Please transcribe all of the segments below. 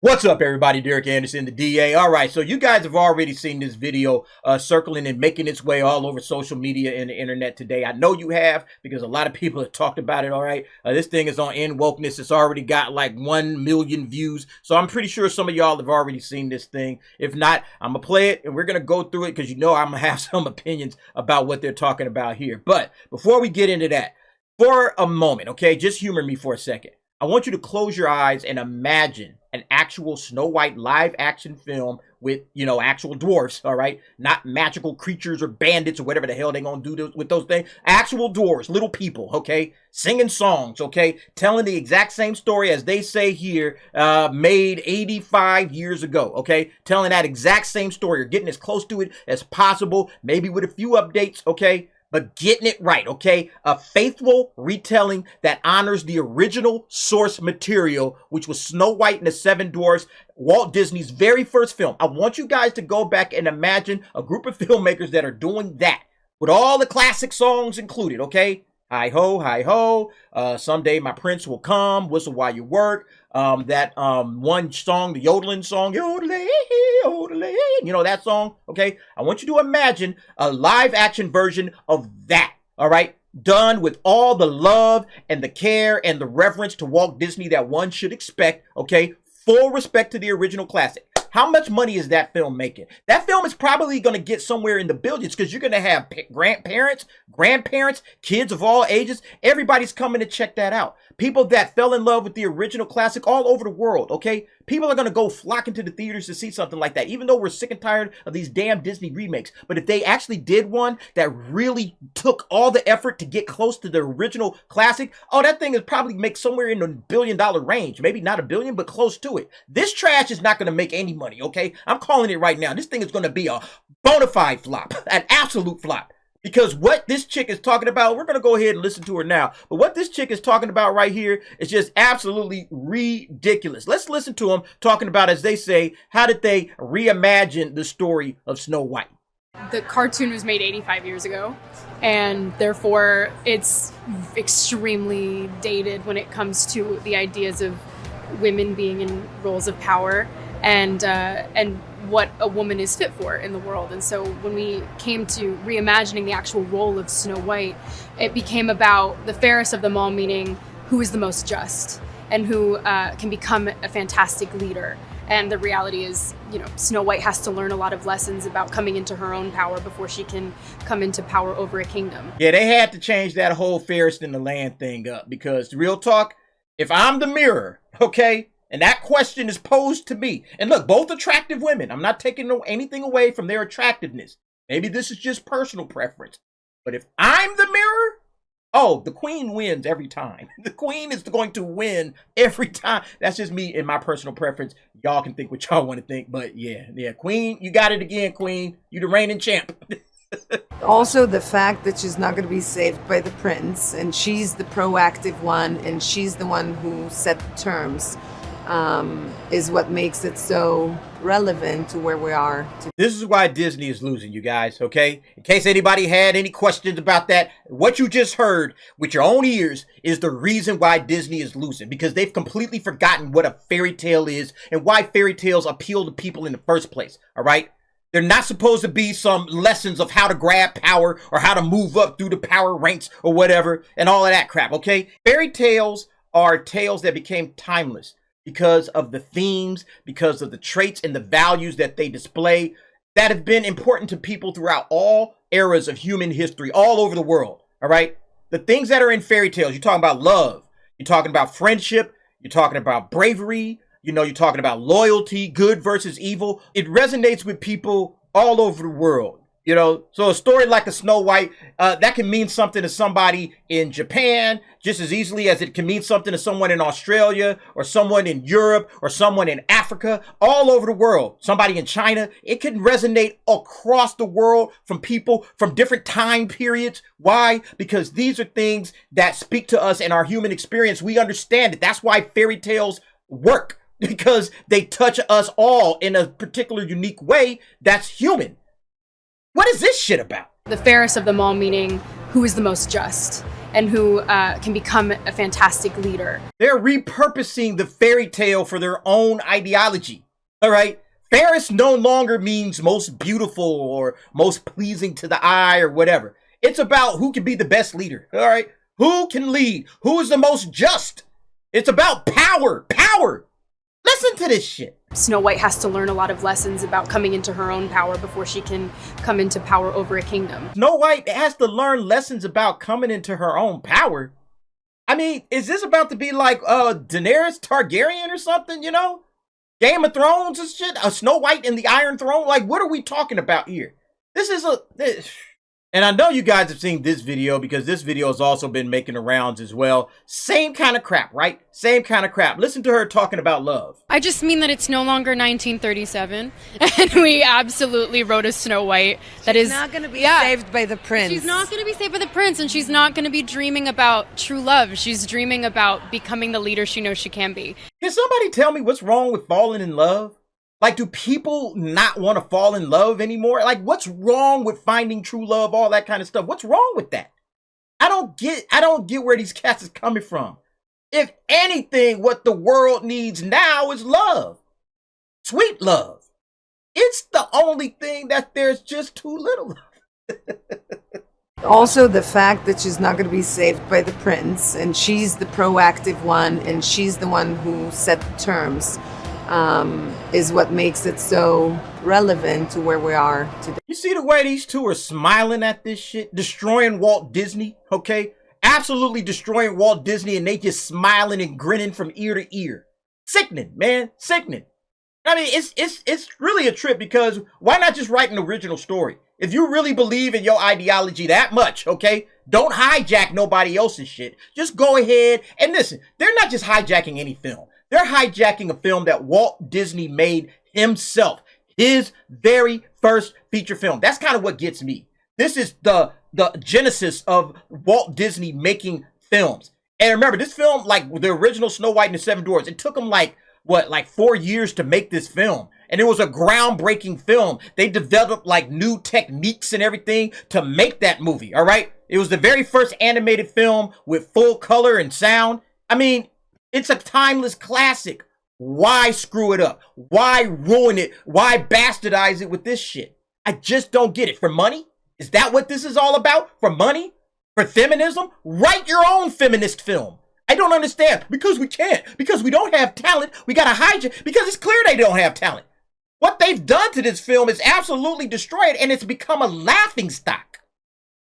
What's up, everybody? Derek Anderson, the DA. All right, so you guys have already seen this video circling and making its way all over social media and the internet today. I know you have because a lot of people have talked about it, all right? This thing is on End Wokeness. It's already got like 1 million views, so I'm pretty sure some of y'all have already seen this thing. If not, I'm going to play it, and we're going to go through it because you know I'm going to have some opinions about what they're talking about here. But before we get into that, for a moment, okay, just humor me for a second. I want you to close your eyes and imagine an actual Snow White live action film with, actual dwarfs, all right? Not magical creatures or bandits or whatever the hell they're going to do with those things. Actual dwarfs, little people, okay? Singing songs, okay? Telling the exact same story as they say here, made 85 years ago, okay? Telling that exact same story or getting as close to it as possible, maybe with a few updates, okay? But getting it right, okay? A faithful retelling that honors the original source material, which was Snow White and the Seven Dwarfs, Walt Disney's very first film. I want you guys to go back and imagine a group of filmmakers that are doing that with all the classic songs included, okay? Hi ho, someday my prince will come, whistle while you work. That one song, the yodeling song, yodeling, yodeling, that song, okay? I want you to imagine a live action version of that, all right? Done with all the love and the care and the reverence to Walt Disney that one should expect, okay? Full respect to the original classic. How much money is that film making? That film is probably going to get somewhere in the billions because you're going to have grandparents, kids of all ages. Everybody's coming to check that out. People that fell in love with the original classic all over the world, okay? People are going to go flocking to the theaters to see something like that, even though we're sick and tired of these damn Disney remakes. But if they actually did one that really took all the effort to get close to the original classic, oh, that thing would probably make somewhere in the $1 billion range. Maybe not $1 billion, but close to it. This trash is not going to make any money, okay? I'm calling it right now. This thing is going to be a bona fide flop, an absolute flop. Because what this chick is talking about, we're going to go ahead and listen to her now. But what this chick is talking about right here is just absolutely ridiculous. Let's listen to them talking about, as they say, how did they reimagine the story of Snow White? The cartoon was made 85 years ago, and therefore it's extremely dated when it comes to the ideas of women being in roles of power and what a woman is fit for in the world. And so when we came to reimagining the actual role of Snow White, it became about the fairest of them all, meaning who is the most just and who can become a fantastic leader. And the reality is, Snow White has to learn a lot of lessons about coming into her own power before she can come into power over a kingdom. Yeah, they had to change that whole fairest in the land thing up because, real talk, if I'm the mirror, okay, and that question is posed to me. And look, both attractive women. I'm not taking anything away from their attractiveness. Maybe this is just personal preference. But if I'm the mirror, oh, the queen wins every time. The queen is going to win every time. That's just me and my personal preference. Y'all can think what y'all want to think. But yeah, queen, you got it again, queen. You the reigning champ. Also, the fact that she's not going to be saved by the prince, and she's the proactive one, and she's the one who set the terms, is what makes it so relevant to where we are today. This is why Disney is losing, you guys, okay? In case anybody had any questions about that, what you just heard with your own ears is the reason why Disney is losing, because they've completely forgotten what a fairy tale is and why fairy tales appeal to people in the first place, all right? They're not supposed to be some lessons of how to grab power or how to move up through the power ranks or whatever and all of that crap, okay? Fairy tales are tales that became timeless because of the themes, because of the traits and the values that they display that have been important to people throughout all eras of human history, all over the world, all right? The things that are in fairy tales, you're talking about love, you're talking about friendship, you're talking about bravery, you're talking about loyalty, good versus evil. It resonates with people all over the world. So a story like a Snow White, that can mean something to somebody in Japan just as easily as it can mean something to someone in Australia or someone in Europe or someone in Africa, all over the world. Somebody in China. It can resonate across the world from people from different time periods. Why? Because these are things that speak to us in our human experience. We understand it. That's why fairy tales work, because they touch us all in a particular unique way that's human. What is this shit about? The fairest of them all, meaning who is the most just and who can become a fantastic leader. They're repurposing the fairy tale for their own ideology. All right. Fairest no longer means most beautiful or most pleasing to the eye or whatever. It's about who can be the best leader. All right. Who can lead? Who is the most just? It's about power. Power. Listen to this shit. Snow White has to learn a lot of lessons about coming into her own power before she can come into power over a kingdom. Snow White has to learn lessons about coming into her own power. I mean, is this about to be like Daenerys Targaryen or something, you know? Game of Thrones and shit? Snow White and the Iron Throne? Like, what are we talking about here? This is And I know you guys have seen this video because this video has also been making the rounds as well. Same kind of crap, right? Same kind of crap. Listen to her talking about love. I just mean that it's no longer 1937, and we absolutely wrote a Snow White that is not going to be saved by the prince. She's not going to be saved by the prince, and she's not going to be dreaming about true love. She's dreaming about becoming the leader she knows she can be. Can somebody tell me what's wrong with falling in love? Like, do people not want to fall in love anymore? Like, what's wrong with finding true love, all that kind of stuff? What's wrong with that? I don't get where these cats is coming from. If anything, what the world needs now is love. Sweet love. It's the only thing that there's just too little of. Also, the fact that she's not going to be saved by the prince, and she's the proactive one, and she's the one who set the terms, is what makes it so relevant to where we are today. You see the way these two are smiling at this shit? Destroying Walt Disney, okay? Absolutely destroying Walt Disney, and they just smiling and grinning from ear to ear. Sickening, man. Sickening. I mean, it's really a trip, because why not just write an original story? If you really believe in your ideology that much, okay, don't hijack nobody else's shit. Just go ahead and listen. They're not just hijacking any film. They're hijacking a film that Walt Disney made himself. His very first feature film. That's kind of what gets me. This is the genesis of Walt Disney making films. And remember, this film, like the original Snow White and the Seven Dwarfs, it took them like 4 years to make this film. And it was a groundbreaking film. They developed like new techniques and everything to make that movie, all right? It was the very first animated film with full color and sound. I mean, it's a timeless classic. Why screw it up? Why ruin it? Why bastardize it with this shit? I just don't get it. For money? Is that what this is all about? For money? For feminism? Write your own feminist film. I don't understand. Because we can't. Because we don't have talent. We gotta hijack. Because it's clear they don't have talent. What they've done to this film is absolutely destroyed, and it's become a laughingstock.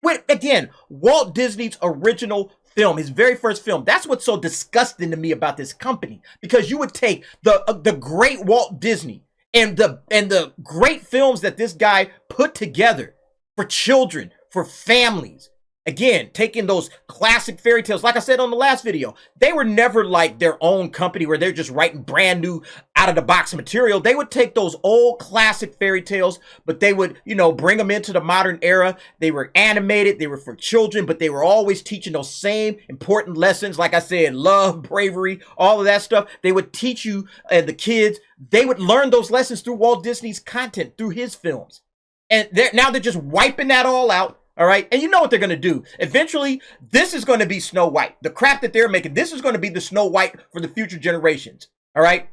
With, again, Walt Disney's original film, his very first film. That's what's so disgusting to me about this company, because you would take the great Walt Disney and the great films that this guy put together for children, for families. Again, taking those classic fairy tales, like I said on the last video, they were never like their own company where they're just writing brand new out of the box material. They would take those old classic fairy tales, but they would, bring them into the modern era. They were animated, they were for children, but they were always teaching those same important lessons. Like I said, love, bravery, all of that stuff. They would teach you and the kids, they would learn those lessons through Walt Disney's content, through his films. And now they're just wiping that all out. All right. And you know what they're going to do. Eventually, this is going to be Snow White. The crap that they're making, this is going to be the Snow White for the future generations. All right.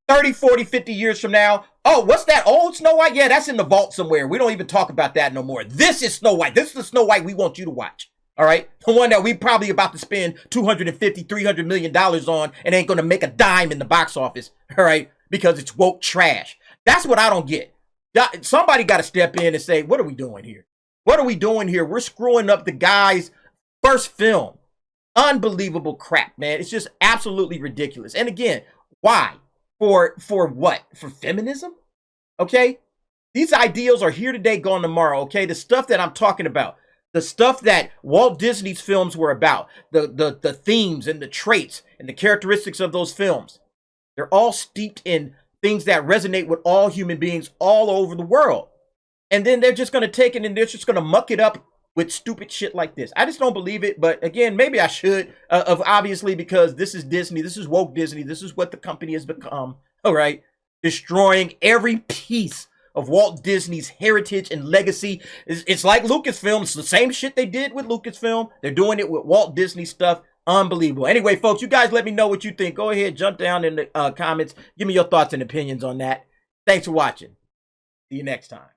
30, 40, 50 years from now. Oh, what's that old Snow White? Yeah, that's in the vault somewhere. We don't even talk about that no more. This is Snow White. This is the Snow White we want you to watch. All right. The one that we probably about to spend $250, $300 million on and ain't going to make a dime in the box office. All right. Because it's woke trash. That's what I don't get. Somebody got to step in and say, what are we doing here? What are we doing here? We're screwing up the guy's first film. Unbelievable crap, man. It's just absolutely ridiculous. And again, why? For what? For feminism? Okay? These ideals are here today, gone tomorrow, okay? The stuff that I'm talking about, the stuff that Walt Disney's films were about, the themes and the traits and the characteristics of those films, they're all steeped in things that resonate with all human beings all over the world. And then they're just going to take it and they're just going to muck it up with stupid shit like this. I just don't believe it. But again, maybe I should, obviously, because this is Disney. This is woke Disney. This is what the company has become. All right. Destroying every piece of Walt Disney's heritage and legacy. It's like Lucasfilm. It's the same shit they did with Lucasfilm. They're doing it with Walt Disney stuff. Unbelievable. Anyway, folks, you guys let me know what you think. Go ahead, jump down in the comments. Give me your thoughts and opinions on that. Thanks for watching. See you next time.